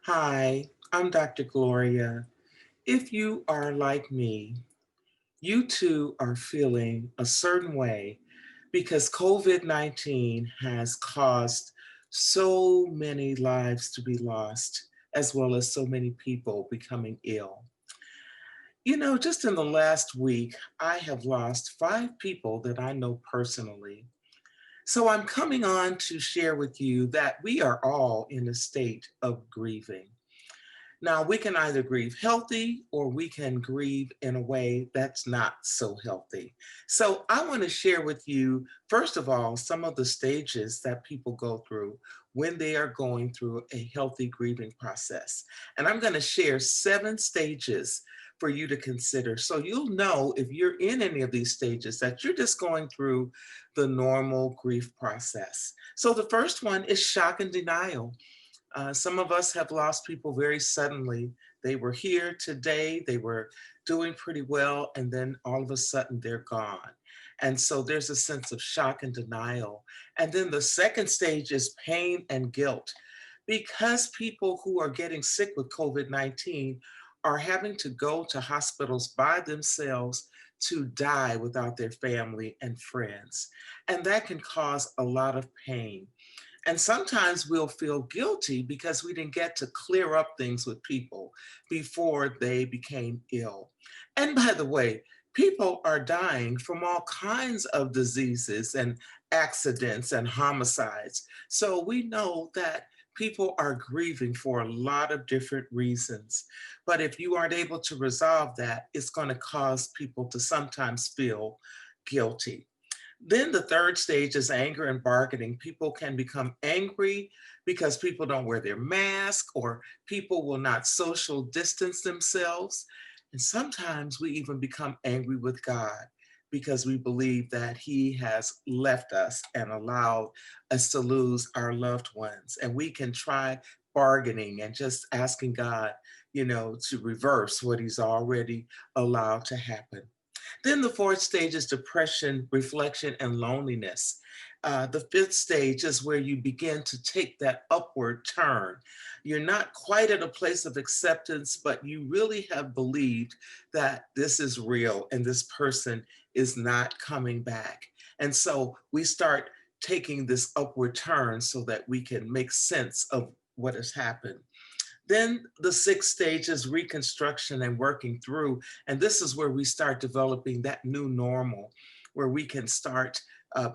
Hi, I'm Dr. Gloria. If you are like me, you too are feeling a certain way because COVID-19 has caused so many lives to be lost, as well as so many people becoming ill. Just in the last week, I have lost 5 people that I know personally. So I'm coming on to share with you that we are all in a state of grieving. Now, we can either grieve healthy or we can grieve in a way that's not so healthy. So, I want to share with you, first of all, some of the stages that people go through when they are going through a healthy grieving process. And I'm going to share 7 stages for you to consider. So, you'll know if you're in any of these stages that you're just going through the normal grief process. So, the first one is shock and denial. Some of us have lost people very suddenly. They were here today, they were doing pretty well, and then all of a sudden they're gone. And so there's a sense of shock and denial. And then the second stage is pain and guilt. Because people who are getting sick with COVID-19 are having to go to hospitals by themselves to die without their family and friends. And that can cause a lot of pain. And sometimes we'll feel guilty because we didn't get to clear up things with people before they became ill. And by the way, people are dying from all kinds of diseases and accidents and homicides. So we know that people are grieving for a lot of different reasons. But if you aren't able to resolve that, it's going to cause people to sometimes feel guilty. Then the third stage is anger and bargaining. People can become angry because people don't wear their mask or people will not social distance themselves. And sometimes we even become angry with God because we believe that He has left us and allowed us to lose our loved ones. And we can try bargaining and just asking God, to reverse what He's already allowed to happen. Then the fourth stage is depression, reflection, and loneliness. The fifth stage is where you begin to take that upward turn. You're not quite at a place of acceptance, but you really have believed that this is real and this person is not coming back. And so we start taking this upward turn so that we can make sense of what has happened. Then the sixth stage is reconstruction and working through. And this is where we start developing that new normal, where we can start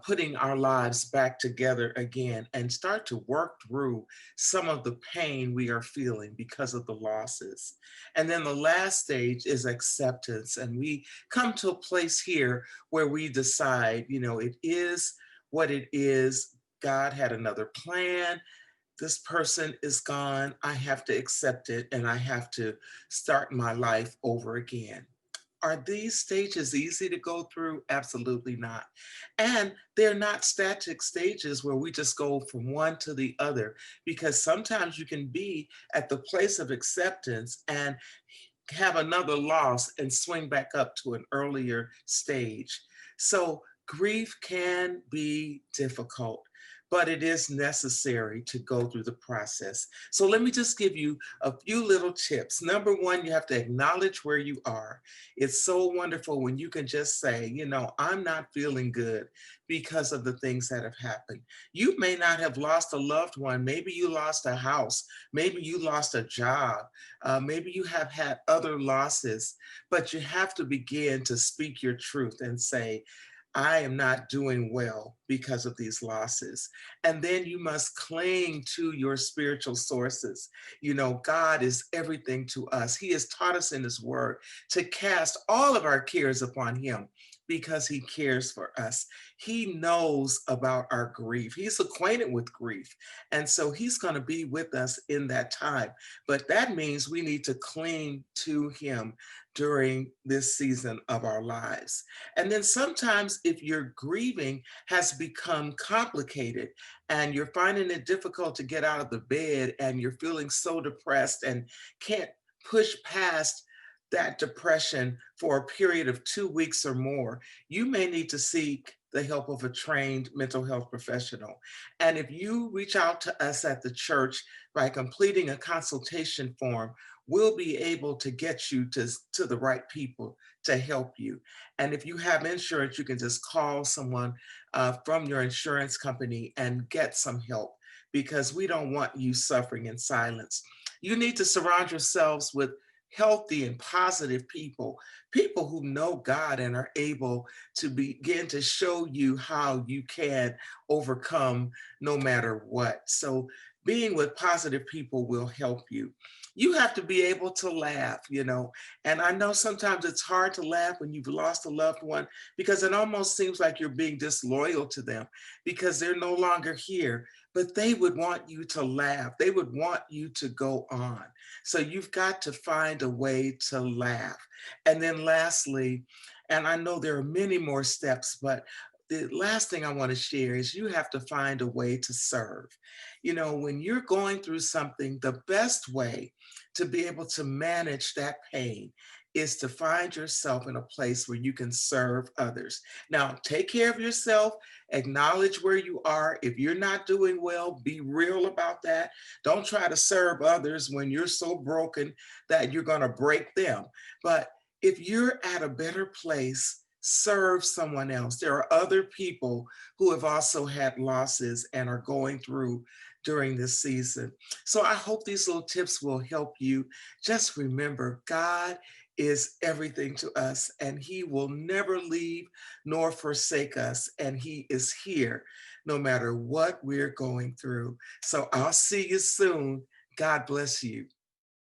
putting our lives back together again and start to work through some of the pain we are feeling because of the losses. And then the last stage is acceptance. And we come to a place here where we decide, it is what it is. God had another plan. This person is gone. I have to accept it and I have to start my life over again. Are these stages easy to go through? Absolutely not. And they're not static stages where we just go from one to the other, because sometimes you can be at the place of acceptance and have another loss and swing back up to an earlier stage. So grief can be difficult, but it is necessary to go through the process. So let me just give you a few little tips. Number one, you have to acknowledge where you are. It's so wonderful when you can just say, I'm not feeling good because of the things that have happened. You may not have lost a loved one. Maybe you lost a house. Maybe you lost a job. Maybe you have had other losses, but you have to begin to speak your truth and say, I am not doing well because of these losses. And then you must cling to your spiritual sources. God is everything to us. He has taught us in His Word to cast all of our cares upon Him because He cares for us. He knows about our grief. He's acquainted with grief. And so He's going to be with us in that time. But that means we need to cling to Him during this season of our lives. And then sometimes, if your grieving has become complicated and you're finding it difficult to get out of the bed and you're feeling so depressed and can't push past that depression for a period of 2 weeks or more, you may need to seek the help of a trained mental health professional. And if you reach out to us at the church by completing a consultation form, we'll be able to get you to the right people to help you. And if you have insurance, you can just call someone from your insurance company and get some help because we don't want you suffering in silence. You need to surround yourselves with healthy and positive people, people who know God and are able to begin to show you how you can overcome no matter what. So, being with positive people will help you. You have to be able to laugh, and I know sometimes it's hard to laugh when you've lost a loved one because it almost seems like you're being disloyal to them because they're no longer here. But they would want you to laugh. They would want you to go on. So you've got to find a way to laugh. And then lastly, and I know there are many more steps, but the last thing I want to share is you have to find a way to serve. When you're going through something, the best way to be able to manage that pain is to find yourself in a place where you can serve others. Now, take care of yourself, acknowledge where you are. If you're not doing well, be real about that. Don't try to serve others when you're so broken that you're going to break them. But if you're at a better place, serve someone else. There are other people who have also had losses and are going through during this season. So I hope these little tips will help you. Just remember, God is everything to us, and He will never leave nor forsake us. And He is here no matter what we're going through. So I'll see you soon. God bless you.